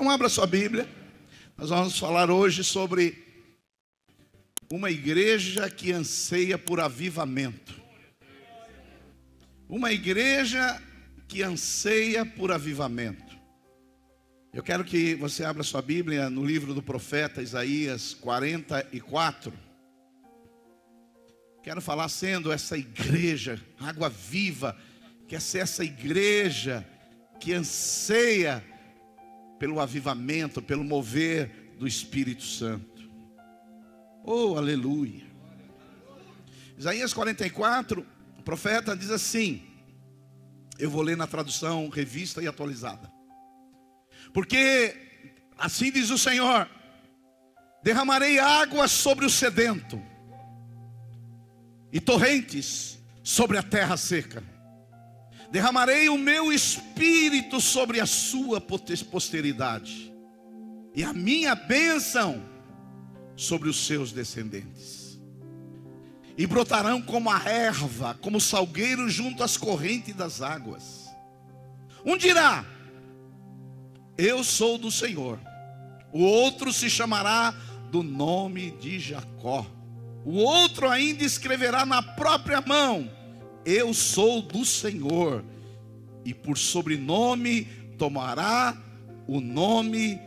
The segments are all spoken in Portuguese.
Então abra sua Bíblia. Nós vamos falar hoje sobre uma igreja que anseia por avivamento. Uma igreja que anseia por avivamento. Eu quero que você abra sua Bíblia no livro do profeta Isaías 44. Quero falar sendo essa igreja, água viva, quer ser essa igreja que anseia pelo avivamento, pelo mover do Espírito Santo. Oh, aleluia. Isaías 44, o profeta diz assim, eu vou ler na tradução revista e atualizada. Porque assim diz o Senhor: derramarei água sobre o sedento e torrentes sobre a terra seca. Derramarei o meu espírito sobre a sua posteridade e a minha bênção sobre os seus descendentes. E brotarão como a erva, como o salgueiro junto às correntes das águas. Um dirá: eu sou do Senhor. O outro se chamará do nome de Jacó. O outro ainda escreverá na própria mão: eu sou do Senhor. E por sobrenome tomará o nome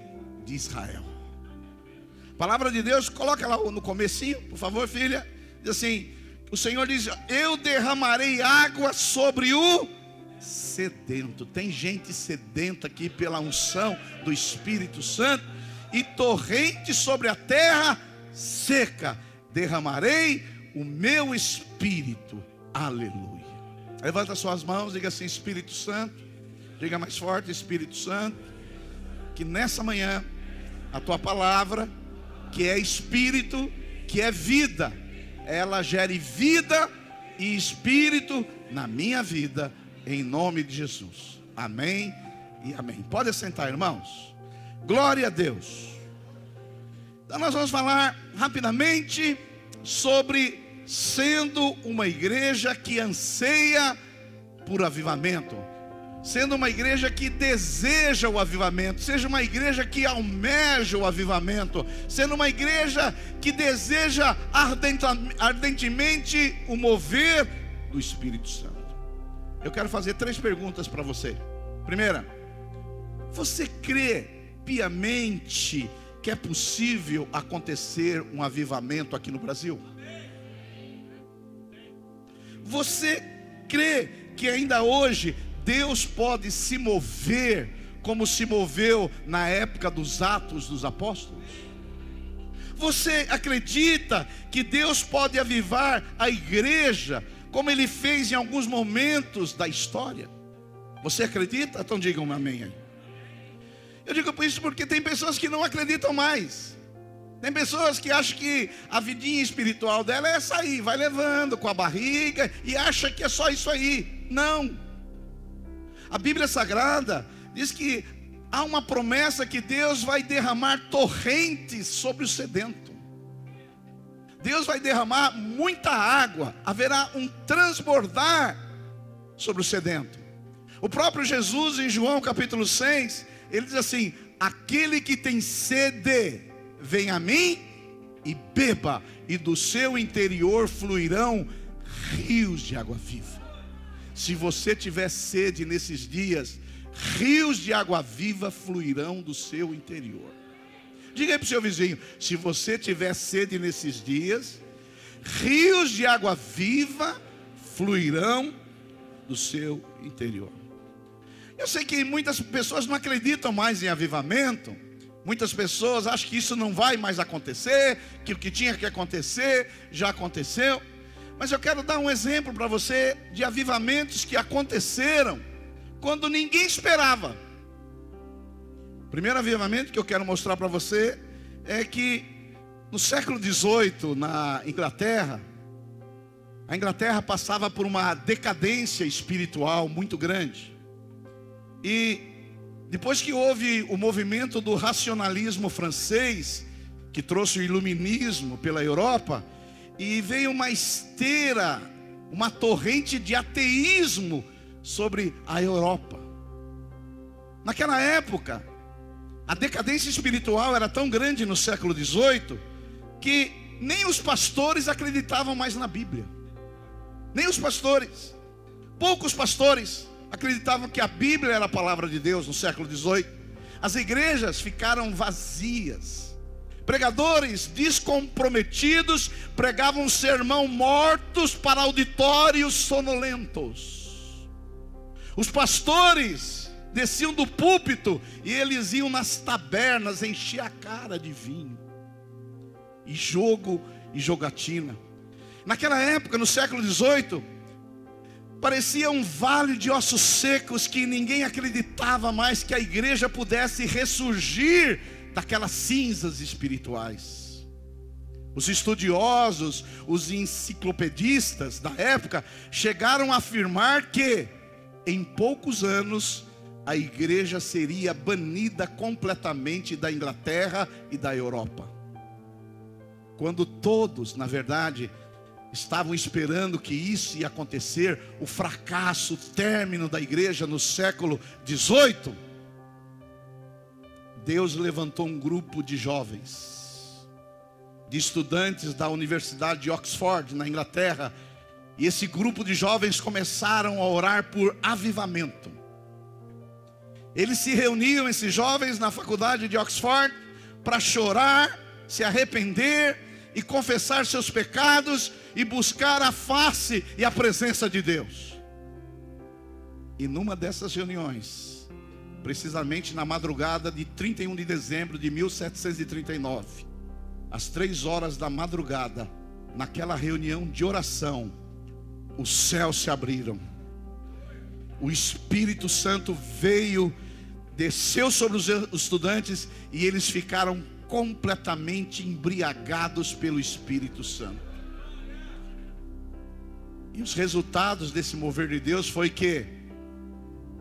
de Israel. A palavra de Deus, coloca lá no comecinho, por favor, filha. Diz assim, o Senhor diz: eu derramarei água sobre o sedento. Tem gente sedenta aqui pela unção do Espírito Santo. E torrente sobre a terra seca. Derramarei o meu espírito. Aleluia. Levanta suas mãos, diga assim: Espírito Santo. Diga mais forte: Espírito Santo. Que nessa manhã a tua palavra, que é espírito, que é vida, ela gere vida e espírito na minha vida, em nome de Jesus. Amém e amém. Pode sentar, irmãos. Glória a Deus. Então nós vamos falar rapidamente sobre sendo uma igreja que anseia por avivamento, sendo uma igreja que deseja o avivamento, seja uma igreja que almeja o avivamento, sendo uma igreja que deseja ardentemente o mover do Espírito Santo. Eu quero fazer 3 perguntas para você. Primeira: você crê piamente que é possível acontecer um avivamento aqui no Brasil? Você crê que ainda hoje Deus pode se mover como se moveu na época dos Atos dos Apóstolos? Você acredita que Deus pode avivar a igreja como Ele fez em alguns momentos da história? Você acredita? Então digam um amém aí. Eu digo isso porque tem pessoas que não acreditam mais. Tem pessoas que acham que a vidinha espiritual dela é essa aí, vai levando com a barriga e acha que é só isso aí. Não. A Bíblia Sagrada diz que há uma promessa que Deus vai derramar torrentes sobre o sedento. Deus vai derramar muita água, haverá um transbordar sobre o sedento. O próprio Jesus, em João capítulo 6, ele diz assim: aquele que tem sede, vem a mim e beba, e do seu interior fluirão rios de água viva. Se você tiver sede nesses dias, rios de água viva fluirão do seu interior. Diga aí para o seu vizinho: se você tiver sede nesses dias, rios de água viva fluirão do seu interior. Eu sei que muitas pessoas não acreditam mais em avivamento. Muitas pessoas acham que isso não vai mais acontecer, que o que tinha que acontecer já aconteceu. Mas eu quero dar um exemplo para você de avivamentos que aconteceram quando ninguém esperava. O primeiro avivamento que eu quero mostrar para você é que no século XVIII, na Inglaterra, a Inglaterra passava por uma decadência espiritual muito grande. E depois que houve o movimento do racionalismo francês, que trouxe o iluminismo pela Europa, e veio uma esteira, uma torrente de ateísmo sobre a Europa. Naquela época, A decadência espiritual era tão grande no século XVIII que nem os pastores acreditavam mais na Bíblia. Nem os pastores. Poucos pastores acreditavam que a Bíblia era a palavra de Deus no século XVIII. As igrejas ficaram vazias. Pregadores descomprometidos pregavam um sermão mortos para auditórios sonolentos. Os pastores desciam do púlpito e eles iam nas tabernas encher a cara de vinho e jogo e jogatina. Naquela época, no século XVIII, parecia um vale de ossos secos, que ninguém acreditava mais que a igreja pudesse ressurgir daquelas cinzas espirituais. Os estudiosos, os enciclopedistas da época chegaram a afirmar que em poucos anos a igreja seria banida completamente da Inglaterra e da Europa. Quando todos, na verdade, estavam esperando que isso ia acontecer, o fracasso, o término da igreja no século XVIII, Deus levantou um grupo de jovens, de estudantes da Universidade de Oxford, na Inglaterra, e esse grupo de jovens começaram a orar por avivamento. Eles se reuniam, esses jovens, na faculdade de Oxford, para chorar, se arrepender e confessar seus pecados e buscar a face e a presença de Deus. E numa dessas reuniões, precisamente na madrugada de 31 de dezembro de 1739, às 3 horas da madrugada, naquela reunião de oração, os céus se abriram. O Espírito Santo veio, desceu sobre os estudantes e eles ficaram completamente embriagados pelo Espírito Santo. E os resultados desse mover de Deus foi que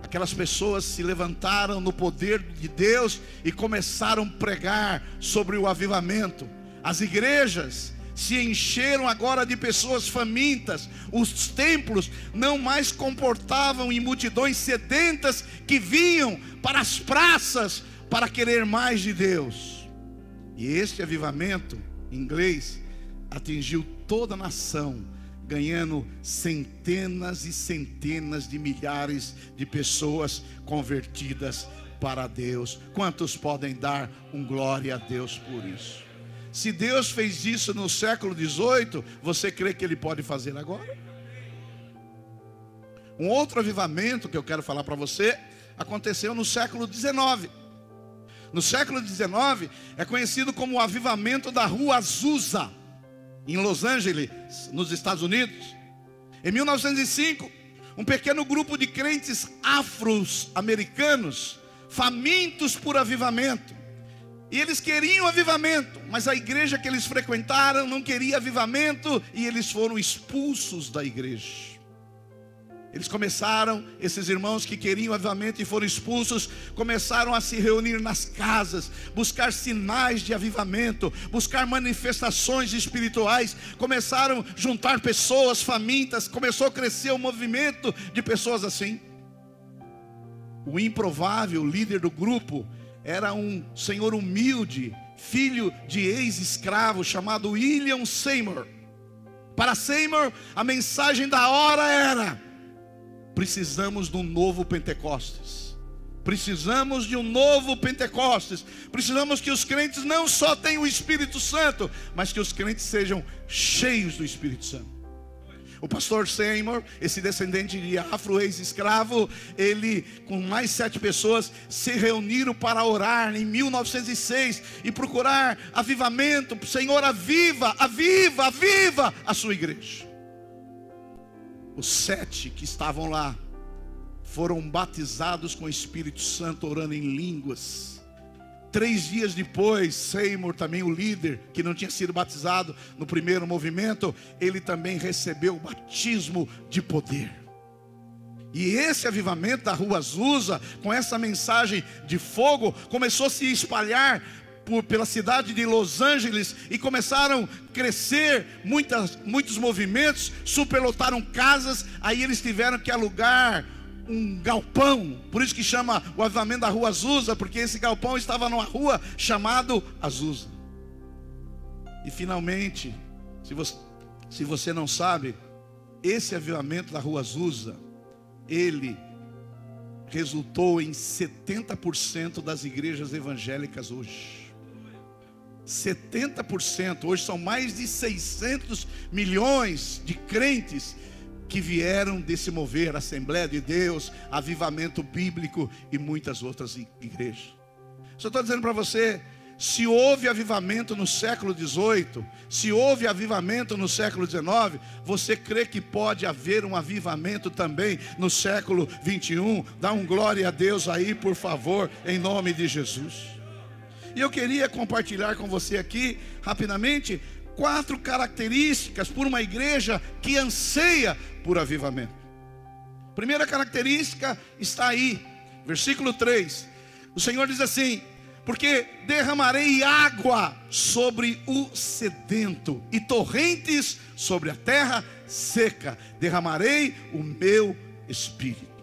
aquelas pessoas se levantaram no poder de Deus e começaram a pregar sobre o avivamento. As igrejas se encheram agora de pessoas famintas. Os templos não mais comportavam em multidões sedentas que vinham para as praças para querer mais de Deus. E este avivamento inglês atingiu toda a nação, ganhando centenas e centenas de milhares de pessoas convertidas para Deus. Quantos podem dar um glória a Deus por isso? Se Deus fez isso no século XVIII, você crê que Ele pode fazer agora? Um outro avivamento que eu quero falar para você aconteceu no século XIX. No século XIX é conhecido como o avivamento da Rua Azusa, em Los Angeles, nos Estados Unidos. Em 1905, um pequeno grupo de crentes afro-americanos, famintos por avivamento, e eles queriam avivamento, mas a igreja que eles frequentaram não queria avivamento, e eles foram expulsos da igreja. Eles começaram, esses irmãos que queriam avivamento e foram expulsos, começaram a se reunir nas casas, buscar sinais de avivamento, buscar manifestações espirituais, começaram a juntar pessoas famintas, começou a crescer um movimento de pessoas assim. O improvável líder do grupo era um senhor humilde, filho de ex-escravo, chamado William Seymour. Para Seymour, a mensagem da hora era: precisamos de um novo Pentecostes. Precisamos de um novo Pentecostes. Precisamos que os crentes não só tenham o Espírito Santo, mas que os crentes sejam cheios do Espírito Santo. O pastor Seymour, esse descendente de afro ex-escravo, ele com mais 7 pessoas se reuniram para orar em 1906 e procurar avivamento. Senhor, aviva, aviva, aviva a sua igreja. Os 7 que estavam lá foram batizados com o Espírito Santo, orando em línguas. 3 dias depois, Seymour, também o líder, que não tinha sido batizado no primeiro movimento, ele também recebeu o batismo de poder. E esse avivamento da Rua Azusa, com essa mensagem de fogo, começou a se espalhar pela cidade de Los Angeles, e começaram a crescer muitos movimentos, superlotaram casas. Aí eles tiveram que alugar um galpão, por isso que chama o avivamento da rua Azusa, porque esse galpão estava numa rua chamada Azusa. E finalmente, se você não sabe, esse avivamento da rua Azusa, ele resultou em 70% das igrejas evangélicas hoje. 70%, hoje são mais de 600 milhões de crentes que vieram desse mover, Assembleia de Deus, Avivamento Bíblico e muitas outras igrejas. Só estou dizendo para você, se houve avivamento no século XVIII, se houve avivamento no século XIX, você crê que pode haver um avivamento também no século XXI? Dá um glória a Deus aí, por favor, em nome de Jesus. E eu queria compartilhar com você aqui, rapidamente, 4 características por uma igreja que anseia por avivamento. Primeira característica está aí, versículo 3. O Senhor diz assim: porque derramarei água sobre o sedento e torrentes sobre a terra seca, derramarei o meu espírito.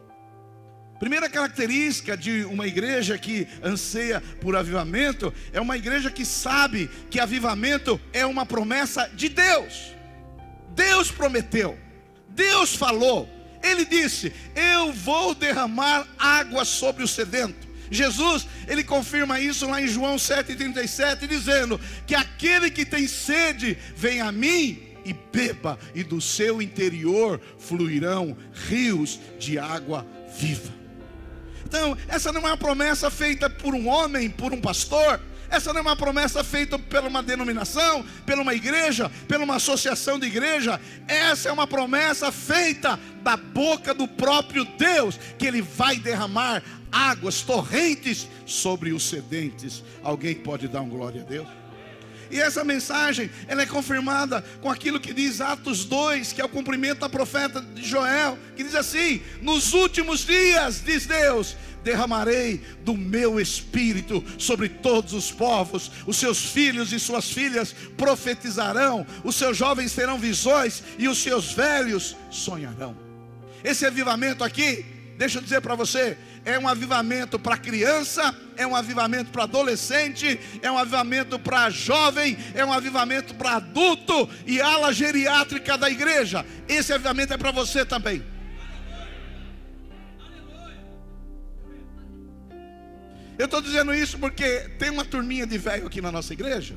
Primeira característica de uma igreja que anseia por avivamento é uma igreja que sabe que avivamento é uma promessa de Deus. Deus prometeu, Deus falou, Ele disse: eu vou derramar água sobre o sedento. Jesus, Ele confirma isso lá em João 7,37, dizendo que aquele que tem sede, vem a mim e beba, e do seu interior fluirão rios de água viva. Então, essa não é uma promessa feita por um homem, por um pastor. Essa não é uma promessa feita por uma denominação, por uma igreja, por uma associação de igreja. Essa é uma promessa feita da boca do próprio Deus, que Ele vai derramar águas, torrentes sobre os sedentes. Alguém pode dar um glória a Deus? E essa mensagem, ela é confirmada com aquilo que diz Atos 2, que é o cumprimento da profeta de Joel, que diz assim: nos últimos dias, diz Deus, derramarei do meu espírito sobre todos os povos, os seus filhos e suas filhas profetizarão, os seus jovens terão visões e os seus velhos sonharão. Esse avivamento aqui, deixa eu dizer para você, é um avivamento para criança, é um avivamento para adolescente, é um avivamento para jovem, é um avivamento para adulto e ala geriátrica da igreja. Esse avivamento é para você também. Eu estou dizendo isso porque tem uma turminha de velho aqui na nossa igreja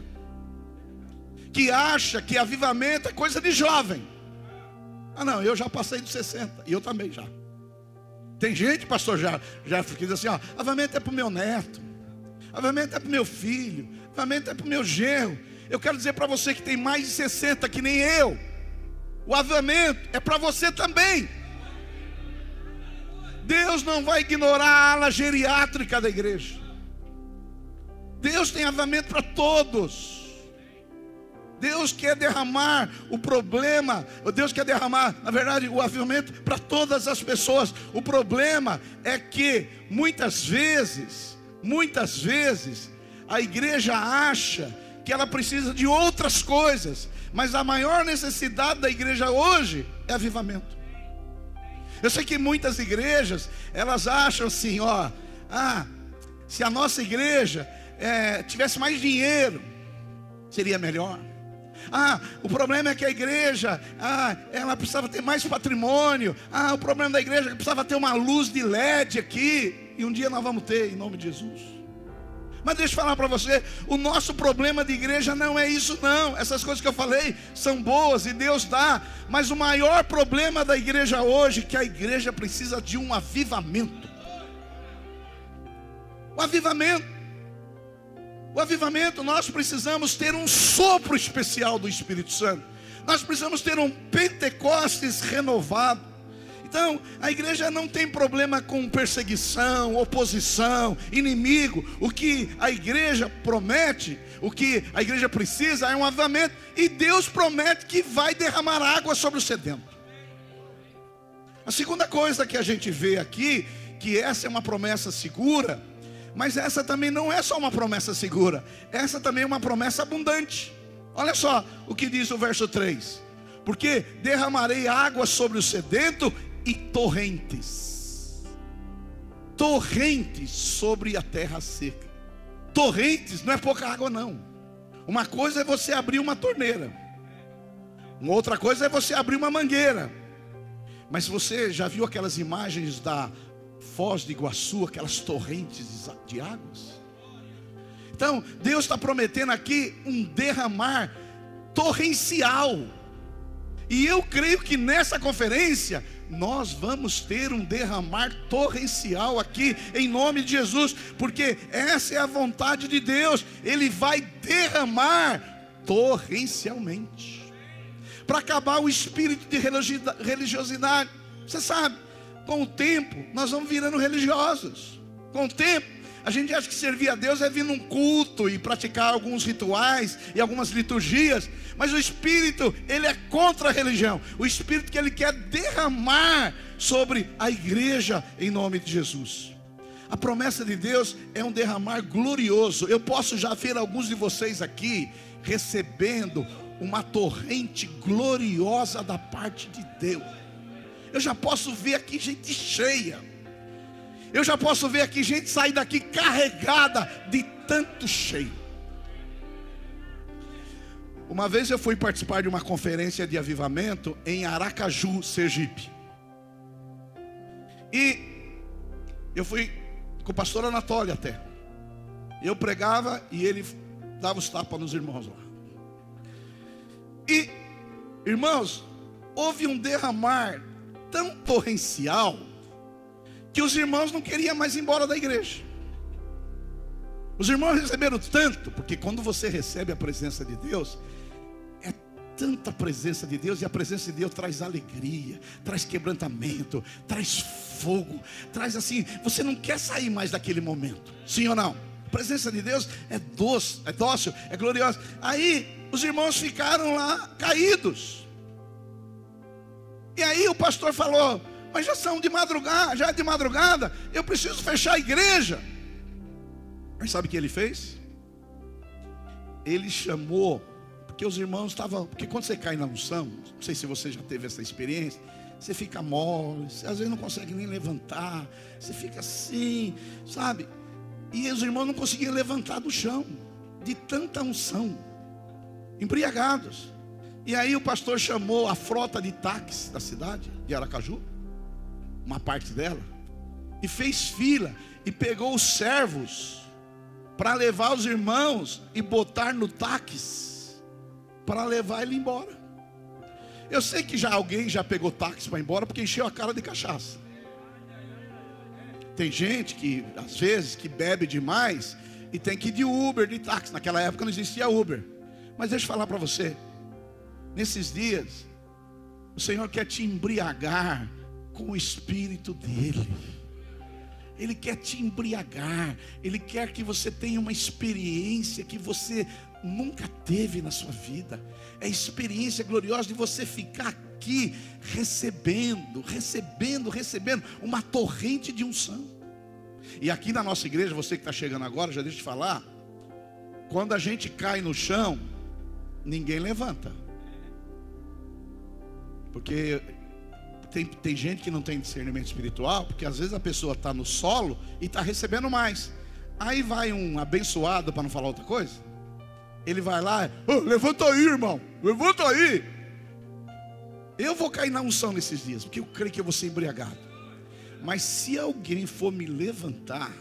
que acha que avivamento é coisa de jovem. Ah não, eu já passei dos 60 e eu também já. Tem gente, pastor, já que diz assim: ó, avivamento é para o meu neto, avivamento é para o meu filho, avivamento é para o meu genro. Eu quero dizer para você que tem mais de 60, que nem eu, o avivamento é para você também. Deus não vai ignorar a ala geriátrica da igreja. Deus tem avivamento para todos. Deus quer derramar o problema, Deus quer derramar, na verdade, o avivamento para todas as pessoas. O problema é que muitas vezes, a igreja acha que ela precisa de outras coisas, mas a maior necessidade da igreja hoje é avivamento. Eu sei que muitas igrejas, elas acham assim, ó, se a nossa igreja tivesse mais dinheiro, seria melhor. O problema é que a igreja, ela precisava ter mais patrimônio. O problema da igreja é que precisava ter uma luz de LED aqui, e um dia nós vamos ter, em nome de Jesus. Mas deixa eu falar para você, o nosso problema de igreja não é isso não. Essas coisas que eu falei são boas e Deus dá, mas o maior problema da igreja hoje é que a igreja precisa de um avivamento. O avivamento, nós precisamos ter um sopro especial do Espírito Santo. Nós precisamos ter um Pentecostes renovado. Então, a igreja não tem problema com perseguição, oposição, inimigo. O que a igreja promete, o que a igreja precisa é um avivamento. E Deus promete que vai derramar água sobre o sedento. A segunda coisa que a gente vê aqui, que essa é uma promessa segura, mas essa também não é só uma promessa segura, essa também é uma promessa abundante. Olha só o que diz o verso 3: porque derramarei água sobre o sedento e torrentes. torrentes sobre a terra seca. Torrentes não é pouca água, não. Uma coisa é você abrir uma torneira, uma outra coisa é você abrir uma mangueira. Mas você já viu aquelas imagens da Foz do Iguaçu, aquelas torrentes de águas? Então Deus está prometendo aqui um derramar torrencial. E eu creio que nessa conferência nós vamos ter um derramar torrencial aqui, em nome de Jesus, porque essa é a vontade de Deus. Ele vai derramar torrencialmente, para acabar o espírito de religiosidade. Você sabe, com o tempo nós vamos virando religiosos. Com o tempo a gente acha que servir a Deus é vir num culto e praticar alguns rituais e algumas liturgias. Mas o Espírito, ele é contra a religião. O Espírito que ele quer derramar sobre a igreja em nome de Jesus. A promessa de Deus é um derramar glorioso. Eu posso já ver alguns de vocês aqui recebendo uma torrente gloriosa da parte de Deus. Eu já posso ver aqui gente cheia. Eu já posso ver aqui gente sair daqui carregada de tanto cheio. Uma vez eu fui participar de uma conferência de avivamento em Aracaju, Sergipe. E eu fui com o pastor Anatólio até. Eu pregava e ele dava os tapas nos irmãos lá. E, irmãos, houve um derramar tão torrencial que os irmãos não queriam mais ir embora da igreja. Os irmãos receberam tanto, porque quando você recebe a presença de Deus, é tanta presença de Deus, e a presença de Deus traz alegria, traz quebrantamento, traz fogo, traz assim, você não quer sair mais daquele momento, sim ou não? A presença de Deus é doce, é dócil, é gloriosa. Aí os irmãos ficaram lá caídos. E aí o pastor falou: mas já são de madrugada, já é de madrugada, eu preciso fechar a igreja. Mas sabe o que ele fez? Ele chamou, porque os irmãos estavam, porque quando você cai na unção, não sei se você já teve essa experiência, você fica mole, às vezes não consegue nem levantar, você fica assim, sabe? E os irmãos não conseguiam levantar do chão, de tanta unção, embriagados. E aí o pastor chamou a frota de táxis da cidade de Aracaju, uma parte dela, e fez fila, e pegou os servos para levar os irmãos e botar no táxi, para levar ele embora. Eu sei que já alguém já pegou táxi para ir embora, porque encheu a cara de cachaça. Tem gente que às vezes que bebe demais e tem que ir de Uber, de táxi. Naquela época não existia Uber. Mas deixa eu falar para você, nesses dias o Senhor quer te embriagar com o Espírito dele. Ele quer te embriagar. Ele quer que você tenha uma experiência que você nunca teve na sua vida. É a experiência gloriosa de você ficar aqui recebendo uma torrente de unção. E aqui na nossa igreja, você que está chegando agora, já deixa eu te falar, quando a gente cai no chão, ninguém levanta. Porque tem gente que não tem discernimento espiritual, porque às vezes a pessoa está no solo e está recebendo mais. Aí vai um abençoado, para não falar outra coisa, ele vai lá: oh, levanta aí, irmão, levanta aí. Eu vou cair na unção nesses dias, porque eu creio que eu vou ser embriagado. Mas se alguém for me levantar,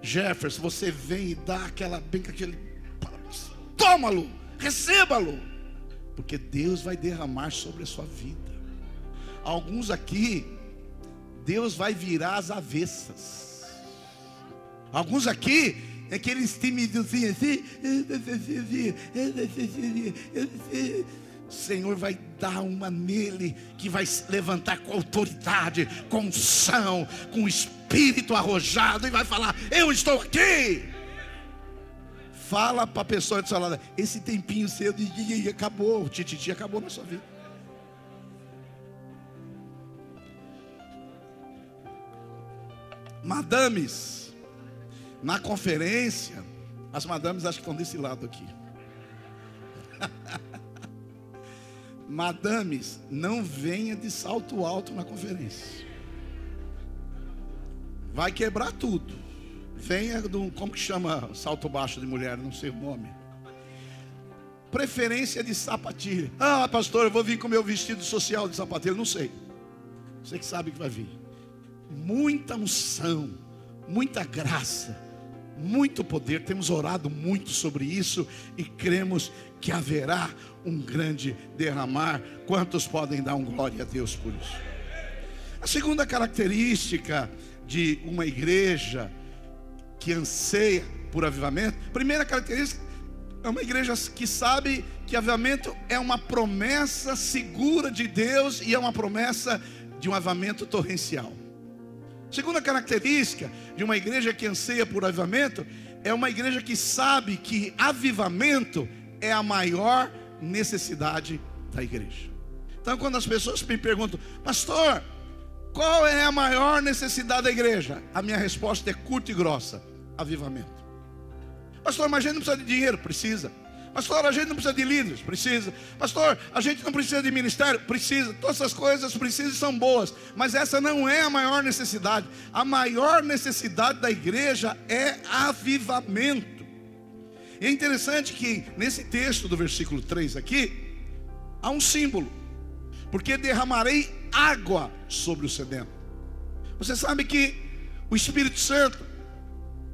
Jefferson, você vem e dá aquela, bem com aquele, toma-lo, receba-lo, porque Deus vai derramar sobre a sua vida. Alguns aqui, Deus vai virar as avessas. Alguns aqui, aqueles timidozinhos assim, o Senhor vai dar uma nele, que vai se levantar com autoridade, com unção, com espírito arrojado, e vai falar: eu estou aqui. Fala para a pessoa do seu lado: esse tempinho seu de acabou, o tititi acabou na sua vida. Madames, na conferência, as madames acho que estão desse lado aqui. Madames, não venha de salto alto na conferência. vai quebrar tudo. Venha do, como que chama salto baixo de mulher, não sei o nome. Preferência de sapatilha. Ah, pastor, eu vou vir com meu vestido social de sapatilha. Não sei. Você que sabe que vai vir. Muita unção, muita graça, muito poder. Temos orado muito sobre isso e cremos que haverá um grande derramar. Quantos podem dar um glória a Deus por isso? A segunda característica de uma igreja que anseia por avivamento, primeira característica, é uma igreja que sabe que avivamento é uma promessa segura de Deus e é uma promessa de um avivamento torrencial. Segunda característica de uma igreja que anseia por avivamento é uma igreja que sabe que avivamento é a maior necessidade da igreja. Então, quando as pessoas me perguntam, pastor, qual é a maior necessidade da igreja? A minha resposta é curta e grossa: avivamento. Pastor, mas a gente não precisa de dinheiro? Precisa. Pastor, a gente não precisa de líderes? Precisa. Pastor, a gente não precisa de ministério? Precisa. Todas essas coisas precisam e são boas, mas essa não é a maior necessidade. A maior necessidade da igreja é avivamento. E é interessante que nesse texto do versículo 3 aqui há um símbolo: porque derramarei água sobre o sedento. Você sabe que o Espírito Santo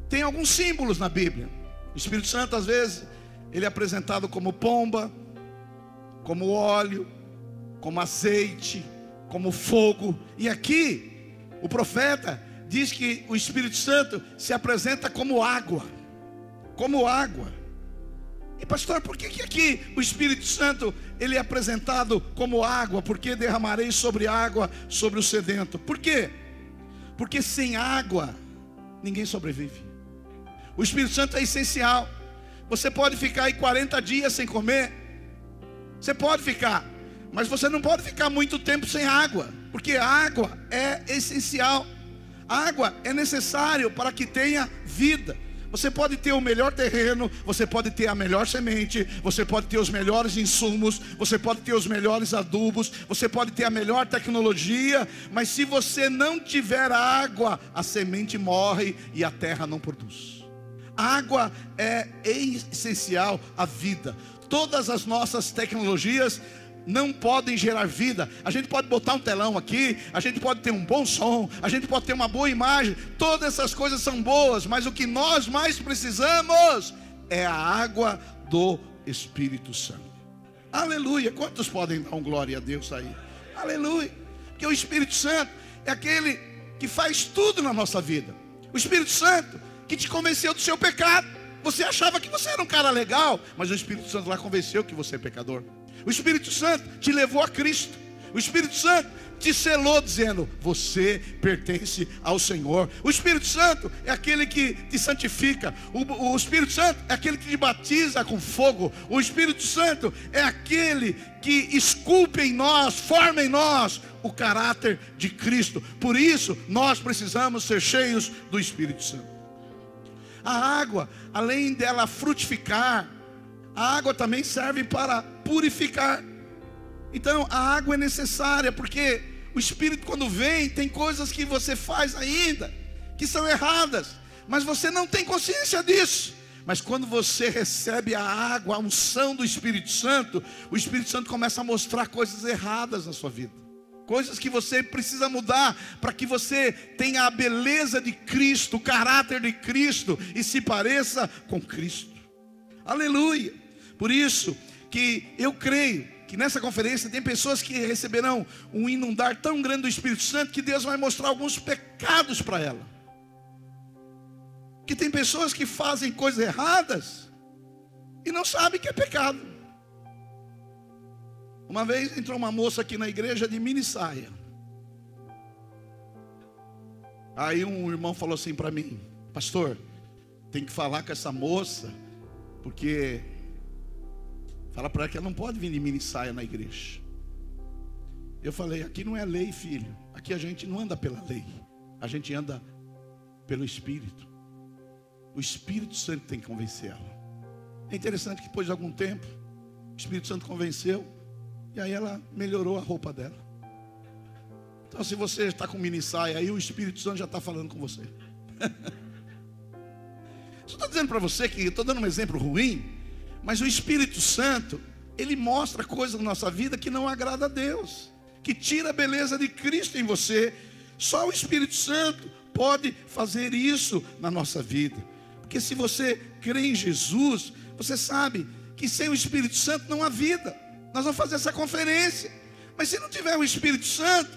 tem alguns símbolos na Bíblia. O Espírito Santo, às vezes, ele é apresentado como pomba, como óleo, como azeite, como fogo. E aqui, o profeta diz que o Espírito Santo se apresenta como água. Como água. E pastor, por que aqui o Espírito Santo ele é apresentado como água? Porque derramarei sobre água, sobre o sedento. Por quê? Porque sem água ninguém sobrevive. O Espírito Santo é essencial. Você pode ficar aí 40 dias sem comer. Você pode ficar, mas você não pode ficar muito tempo sem água, porque a água é essencial. A água é necessário para que tenha vida. Você pode ter o melhor terreno, você pode ter a melhor semente, você pode ter os melhores insumos, você pode ter os melhores adubos, você pode ter a melhor tecnologia, mas se você não tiver água, a semente morre e a terra não produz. A água é essencial à vida. Todas as nossas tecnologias não podem gerar vida. A gente pode botar um telão aqui, a gente pode ter um bom som, a gente pode ter uma boa imagem. Todas essas coisas são boas, mas o que nós mais precisamos é a água do Espírito Santo. Aleluia. Quantos podem dar um glória a Deus aí? Aleluia. Porque o Espírito Santo é aquele que faz tudo na nossa vida. O Espírito Santo que te convenceu do seu pecado. Você achava que você era um cara legal, mas o Espírito Santo lá convenceu que você é pecador. O Espírito Santo te levou a Cristo. O Espírito Santo te selou dizendo: você pertence ao Senhor. O Espírito Santo é aquele que te santifica. O Espírito Santo é aquele que te batiza com fogo. O Espírito Santo é aquele que esculpe em nós, forma em nós o caráter de Cristo. Por isso nós precisamos ser cheios do Espírito Santo. A água, além dela frutificar, a água também serve para purificar. Então a água é necessária, porque o Espírito, quando vem, tem coisas que você faz ainda que são erradas, mas você não tem consciência disso. Mas quando você recebe a água, a unção do Espírito Santo, o Espírito Santo começa a mostrar coisas erradas na sua vida, coisas que você precisa mudar, para que você tenha a beleza de Cristo, o caráter de Cristo, e se pareça com Cristo. Aleluia. Por isso que eu creio que nessa conferência tem pessoas que receberão um inundar tão grande do Espírito Santo, que Deus vai mostrar alguns pecados para ela. Que tem pessoas que fazem coisas erradas e não sabem que é pecado. Uma vez entrou uma moça aqui na igreja de mini saia. Aí um irmão falou assim para mim: pastor, tem que falar com essa moça, porque fala para ela que ela não pode vir de mini saia na igreja. Eu falei: aqui não é lei, filho. Aqui a gente não anda pela lei, a gente anda pelo Espírito. O Espírito Santo tem que convencer ela. É interessante que depois de algum tempo o Espírito Santo convenceu, e aí ela melhorou a roupa dela. Então, se você está com mini saia aí, o Espírito Santo já está falando com você. Só estou dizendo para você que estou dando um exemplo ruim, mas o Espírito Santo, ele mostra coisas na nossa vida que não agrada a Deus, que tira a beleza de Cristo em você. Só o Espírito Santo pode fazer isso na nossa vida. Porque se você crê em Jesus, você sabe que sem o Espírito Santo não há vida. Nós vamos fazer essa conferência, mas se não tiver o Espírito Santo,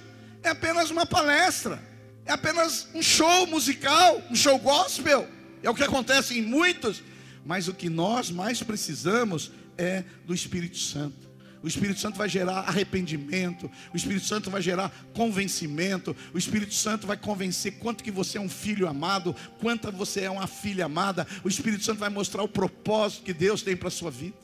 é apenas uma palestra, é apenas um show musical, um show gospel. É o que acontece em muitos. Mas o que nós mais precisamos é do Espírito Santo. O Espírito Santo vai gerar arrependimento, o Espírito Santo vai gerar convencimento, o Espírito Santo vai convencer quanto que você é um filho amado, quanto você é uma filha amada. O Espírito Santo vai mostrar o propósito que Deus tem para a sua vida.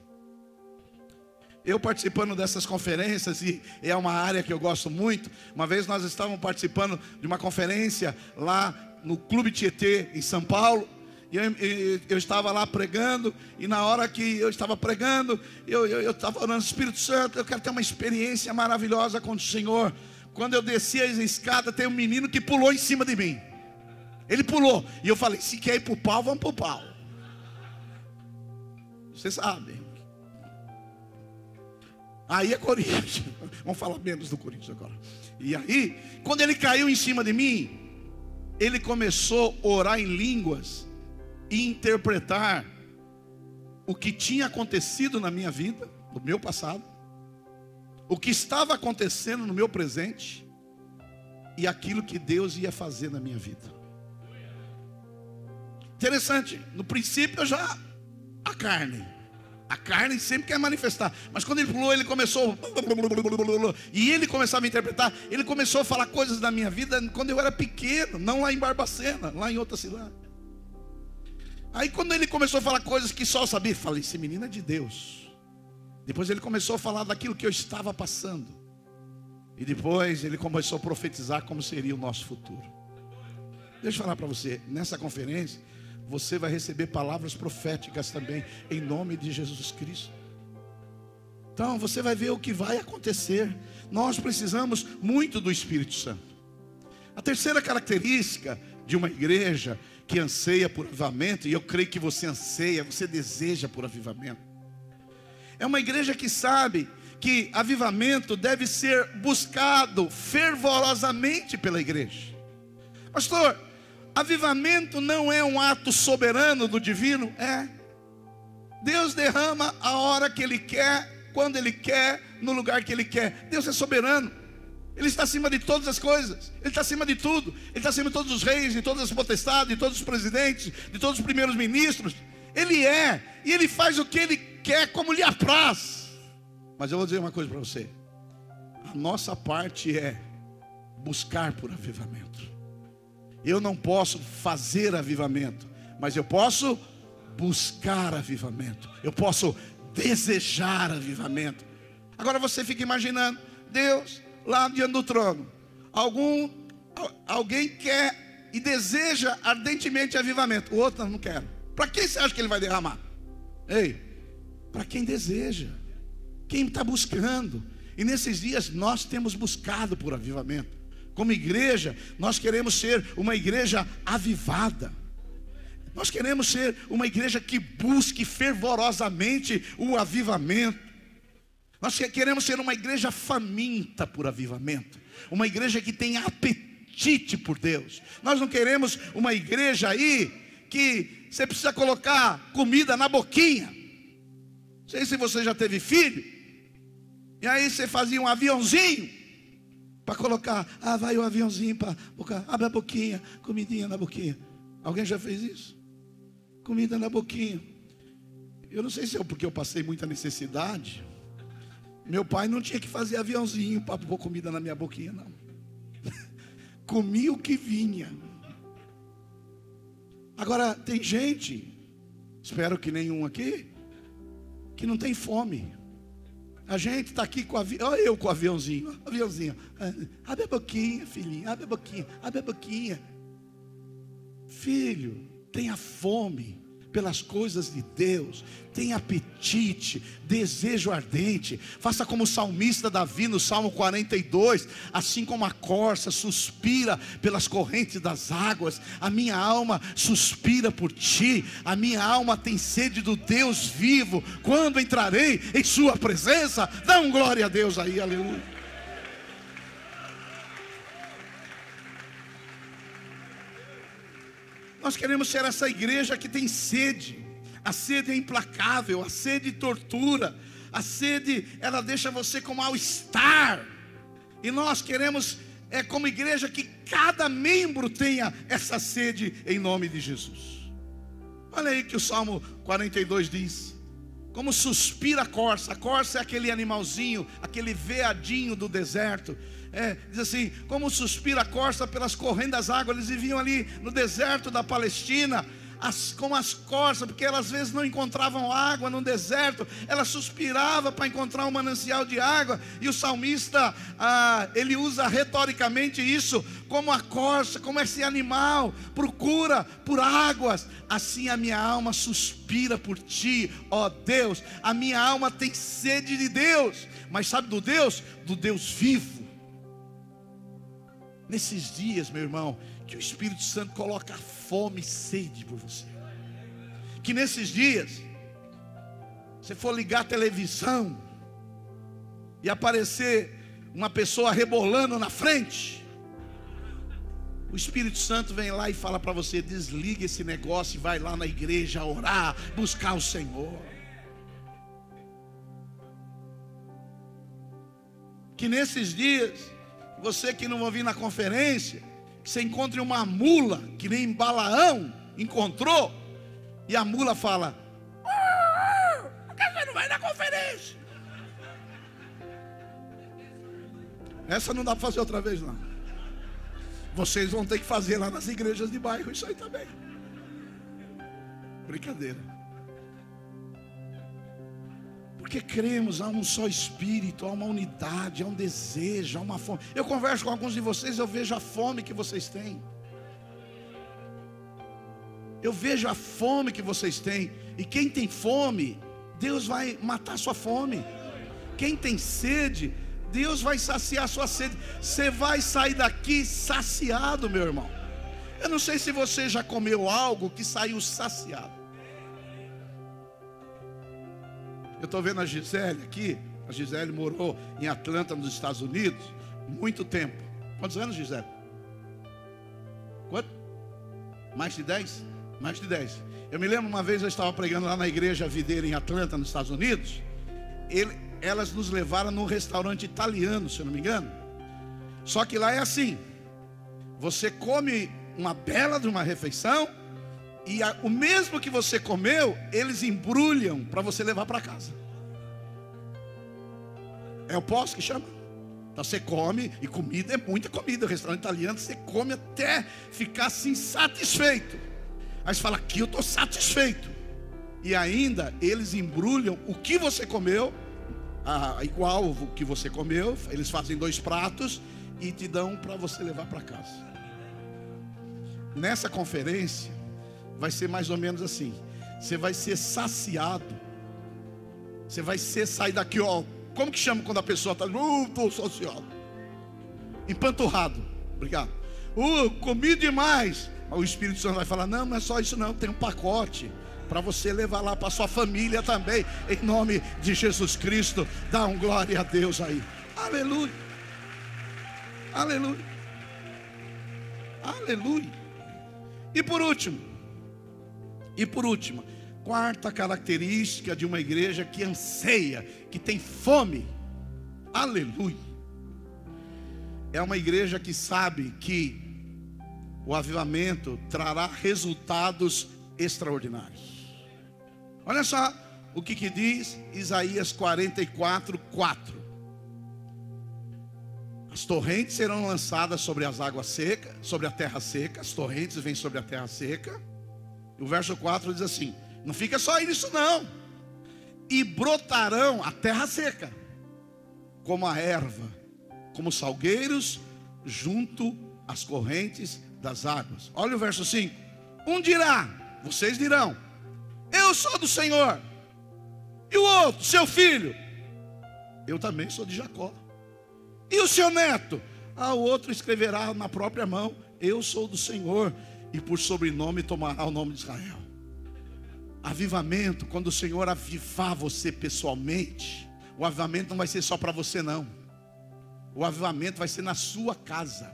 Eu participando dessas conferências, e é uma área que eu gosto muito. Uma vez nós estávamos participando de uma conferência lá no Clube Tietê, em São Paulo. E eu estava lá pregando, e na hora que eu estava pregando, eu estava orando, Espírito Santo, eu quero ter uma experiência maravilhosa com o Senhor. Quando eu desci a escada, tem um menino que pulou em cima de mim. Ele pulou, e eu falei, se quer ir para o pau, vamos para o pau. Vocês sabem. Aí é Corinthians. Vamos falar menos do Corinthians agora. E aí, quando ele caiu em cima de mim, ele começou a orar em línguas e interpretar o que tinha acontecido na minha vida, no meu passado, o que estava acontecendo no meu presente e aquilo que Deus ia fazer na minha vida. Interessante, no princípio eu já, a carne sempre quer manifestar, mas quando ele pulou, ele começou, e ele começava a interpretar, ele começou a falar coisas da minha vida quando eu era pequeno, não lá em Barbacena, lá em outra cidade. Aí quando ele começou a falar coisas que só eu sabia, eu falei, esse menino é de Deus. Depois ele começou a falar daquilo que eu estava passando, e depois ele começou a profetizar como seria o nosso futuro. Deixa eu falar para você, nessa conferência você vai receber palavras proféticas também, em nome de Jesus Cristo. Então você vai ver o que vai acontecer. Nós precisamos muito do Espírito Santo. A terceira característica de uma igreja que anseia por avivamento, e eu creio que você anseia, você deseja por avivamento, é uma igreja que sabe que avivamento deve ser buscado fervorosamente pela igreja. Pastor, avivamento não é um ato soberano do divino? É. Deus derrama a hora que Ele quer, quando Ele quer, no lugar que Ele quer. Deus é soberano. Ele está acima de todas as coisas. Ele está acima de tudo. Ele está acima de todos os reis, de todas as potestades, de todos os presidentes, de todos os primeiros ministros. Ele é, e Ele faz o que Ele quer, como lhe apraz. Mas eu vou dizer uma coisa para você. A nossa parte é buscar por avivamento. Eu não posso fazer avivamento, mas eu posso buscar avivamento. Eu posso desejar avivamento. Agora você fica imaginando Deus lá diante do trono. Alguém quer e deseja ardentemente avivamento, o outro não quer. Para quem você acha que Ele vai derramar? Ei, para quem deseja, quem está buscando. E nesses dias nós temos buscado por avivamento. Como igreja, nós queremos ser uma igreja avivada. Nós queremos ser uma igreja que busque fervorosamente o avivamento. Nós queremos ser uma igreja faminta por avivamento. Uma igreja que tem apetite por Deus. Nós não queremos uma igreja aí que você precisa colocar comida na boquinha. Não sei se você já teve filho. E aí você fazia um aviãozinho para colocar, vai o aviãozinho para boca, abre a boquinha, comidinha na boquinha. Alguém já fez isso? Comida na boquinha. Eu não sei se é porque eu passei muita necessidade. Meu pai não tinha que fazer aviãozinho para pôr comida na minha boquinha, não. Comia o que vinha. Agora tem gente, espero que nenhum aqui, que não tem fome. A gente está aqui com olha eu com o aviãozinho. Aviãozinho. Abre a boquinha, filhinho. Abre a boquinha. Abre a boquinha. Filho, tenha fome pelas coisas de Deus, tenha apetite, desejo ardente. Faça como o salmista Davi no Salmo 42, assim como a corça suspira pelas correntes das águas, a minha alma suspira por ti, a minha alma tem sede do Deus vivo. Quando entrarei em sua presença? Dá um glória a Deus aí, aleluia. Nós queremos ser essa igreja que tem sede. A sede é implacável, a sede tortura, a sede, ela deixa você com mal-estar. E nós queremos, como igreja, que cada membro tenha essa sede em nome de Jesus. Olha aí que o Salmo 42 diz: como suspira a corça é aquele animalzinho, aquele veadinho do deserto. Diz assim, como suspira a corça pelas correntes das águas. Eles viviam ali no deserto da Palestina, como as corças, porque elas às vezes não encontravam água no deserto, ela suspirava para encontrar um manancial de água. E o salmista, ele usa retoricamente isso, como a corça, como esse animal procura por águas, assim a minha alma suspira por ti, ó Deus. A minha alma tem sede de Deus, mas sabe do Deus? Do Deus vivo. Nesses dias, meu irmão, que o Espírito Santo coloca fome e sede por você. Que nesses dias, você for ligar a televisão e aparecer uma pessoa rebolando na frente, o Espírito Santo vem lá e fala para você: desliga esse negócio e vai lá na igreja orar, buscar o Senhor. Que nesses dias, você que não vai vir na conferência, que você encontre uma mula, que nem Balaão encontrou, e a mula fala: por que você não vai na conferência? Essa não dá para fazer outra vez não. Vocês vão ter que fazer lá nas igrejas de bairro isso aí também. Brincadeira. Porque cremos, há um só Espírito, há uma unidade, há um desejo, há uma fome. Eu converso com alguns de vocês, eu vejo a fome que vocês têm. Eu vejo a fome que vocês têm. E quem tem fome, Deus vai matar a sua fome. Quem tem sede, Deus vai saciar a sua sede. Você vai sair daqui saciado, meu irmão. Eu não sei se você já comeu algo que saiu saciado. Eu estou vendo a Gisele aqui. A Gisele morou em Atlanta, nos Estados Unidos, muito tempo. Quantos anos, Gisele? Quanto? Mais de 10? Mais de 10. Eu me lembro uma vez, eu estava pregando lá na igreja videira em Atlanta, nos Estados Unidos. Elas nos levaram num restaurante italiano, se eu não me engano. Só que lá é assim: você come uma bela de uma refeição, e o mesmo que você comeu, eles embrulham para você levar para casa. É o pós que chama. Então você come, e comida é muita comida. O restaurante italiano, você come até ficar assim satisfeito. Aí você fala: aqui eu estou satisfeito. E ainda eles embrulham o que você comeu, igual o que você comeu. Eles fazem 2 pratos e te dão para você levar para casa. Nessa conferência vai ser mais ou menos assim: você vai ser saciado. Você vai sair daqui, ó. Como que chama quando a pessoa está? Estou saciado. Empanturrado. Obrigado. Comi demais. O Espírito Santo vai falar: não, não é só isso não. Tem um pacote para você levar lá para sua família também. Em nome de Jesus Cristo. Dá um glória a Deus aí. Aleluia. Aleluia. Aleluia. E por último, quarta característica de uma igreja que anseia, que tem fome. Aleluia. É uma igreja que sabe que o avivamento trará resultados extraordinários. Olha só o que diz Isaías 44:4. As torrentes serão lançadas sobre as águas secas, sobre a terra seca. As torrentes vêm sobre a terra seca. O verso 4 diz assim: não fica só isso não. E brotarão a terra seca, como a erva, como salgueiros junto às correntes das águas. Olha o verso 5. Vocês dirão: Eu sou do Senhor. E o outro, seu filho? Eu também sou de Jacó. E o seu neto? O outro escreverá na própria mão: eu sou do Senhor, e por sobrenome tomará o nome de Israel. Avivamento, quando o Senhor avivar você pessoalmente, o avivamento não vai ser só para você não. O avivamento vai ser na sua casa.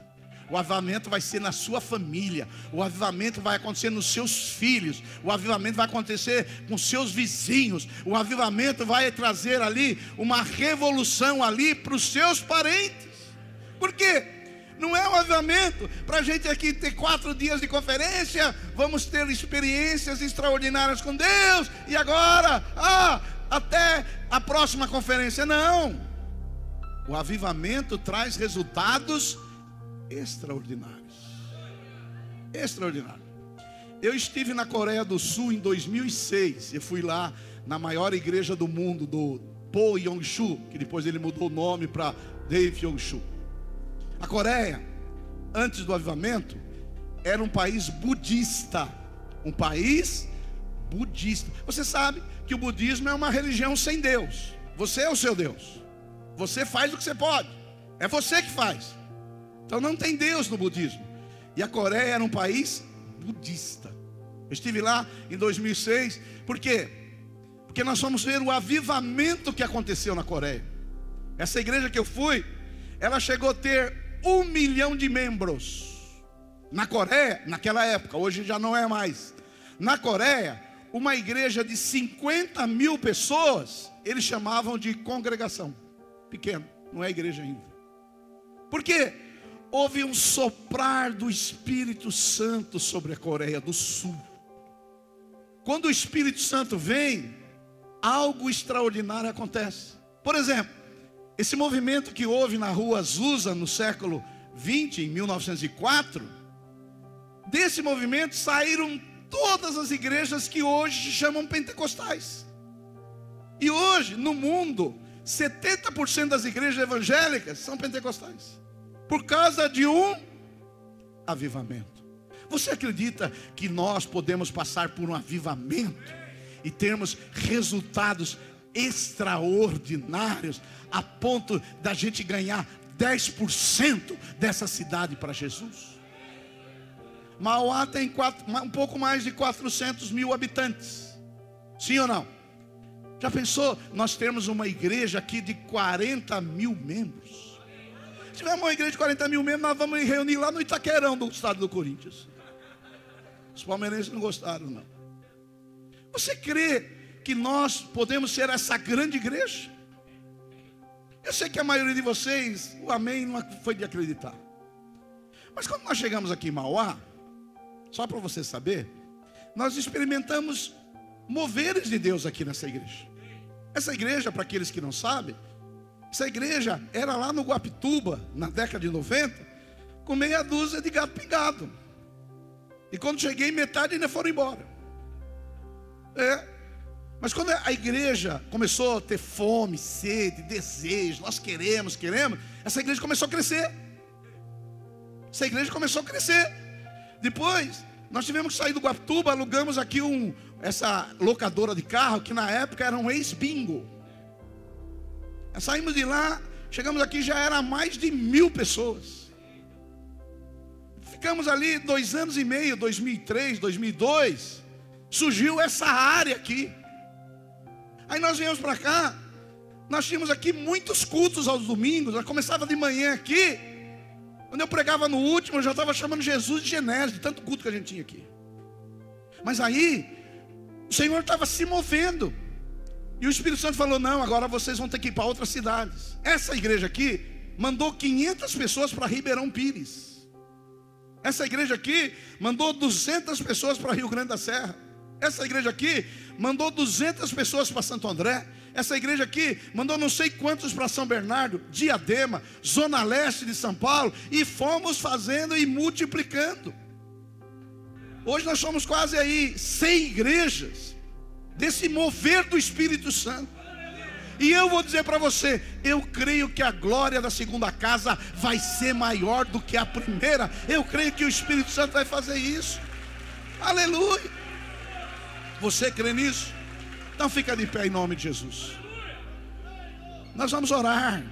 O avivamento vai ser na sua família. O avivamento vai acontecer nos seus filhos. O avivamento vai acontecer com seus vizinhos. O avivamento vai trazer ali uma revolução ali para os seus parentes. Por quê? Não é um avivamento para a gente aqui ter 4 dias de conferência, vamos ter experiências extraordinárias com Deus, e agora, até a próxima conferência. Não. O avivamento traz resultados extraordinários. Extraordinário. Eu estive na Coreia do Sul em 2006. Eu fui lá na maior igreja do mundo, do Po Yong-Shu, que depois ele mudou o nome para Dave Yong-Shu. A Coreia, antes do avivamento, era um país budista. Um país budista. Você sabe que o budismo é uma religião sem Deus. Você é o seu Deus. Você faz o que você pode. É você que faz. Então não tem Deus no budismo. E a Coreia era um país budista. Eu estive lá em 2006. Por quê? Porque nós vamos ver o avivamento que aconteceu na Coreia. Essa igreja que eu fui, ela chegou a ter 1 milhão de membros. Na Coreia, naquela época, hoje já não é mais. Na Coreia, uma igreja de 50 mil pessoas, eles chamavam de congregação. Pequeno, não é igreja ainda. Por quê? Houve um soprar do Espírito Santo sobre a Coreia do Sul. Quando o Espírito Santo vem, algo extraordinário acontece. Por exemplo, esse movimento que houve na rua Azusa no século 20, em 1904, desse movimento saíram todas as igrejas que hoje se chamam pentecostais. E hoje, no mundo, 70% das igrejas evangélicas são pentecostais, por causa de um avivamento. Você acredita que nós podemos passar por um avivamento e termos resultados extraordinários, a ponto da gente ganhar 10% dessa cidade para Jesus? Mauá tem um pouco mais de 400 mil habitantes. Sim ou não? Já pensou nós temos uma igreja aqui de 40 mil membros? Se tiver uma igreja de 40 mil membros, nós vamos reunir lá no Itaquerão do estado do Corinthians. Os palmeirenses não gostaram, não. Você crê que nós podemos ser essa grande igreja? Eu sei que a maioria de vocês, o amém não foi de acreditar. Mas quando nós chegamos aqui em Mauá, só para você saber, nós experimentamos moveres de Deus aqui nessa igreja. Essa igreja, para aqueles que não sabem, essa igreja era lá no Guapituba, na década de 90, com meia dúzia de gato pingado. E quando cheguei, metade ainda foram embora. Mas quando a igreja começou a ter fome, sede, desejo, nós queremos, essa igreja começou a crescer. Essa igreja começou a crescer. Depois, nós tivemos que sair do Guapituba, alugamos aqui essa locadora de carro, que na época era um ex-bingo. Saímos de lá, chegamos aqui, já era mais de 1000 pessoas. Ficamos ali 2 anos e meio, 2003, 2002, surgiu essa área aqui. Aí nós viemos para cá, nós tínhamos aqui muitos cultos aos domingos, nós começava de manhã aqui. Quando eu pregava no último, eu já estava chamando Jesus de Genésio, de tanto culto que a gente tinha aqui. Mas aí, o Senhor estava se movendo. E o Espírito Santo falou: não, agora vocês vão ter que ir para outras cidades. Essa igreja aqui mandou 500 pessoas para Ribeirão Pires. Essa igreja aqui mandou 200 pessoas para Rio Grande da Serra. Essa igreja aqui mandou 200 pessoas para Santo André. Essa igreja aqui mandou não sei quantos para São Bernardo, Diadema, Zona Leste de São Paulo. E fomos fazendo e multiplicando. Hoje nós somos quase aí 100 igrejas desse mover do Espírito Santo. E eu vou dizer para você, eu creio que a glória da segunda casa vai ser maior do que a primeira. Eu creio que o Espírito Santo vai fazer isso. Aleluia. Você crê nisso? Então fica de pé em nome de Jesus. Nós vamos orar.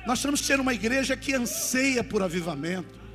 Nós temos que ser uma igreja que anseia por avivamento.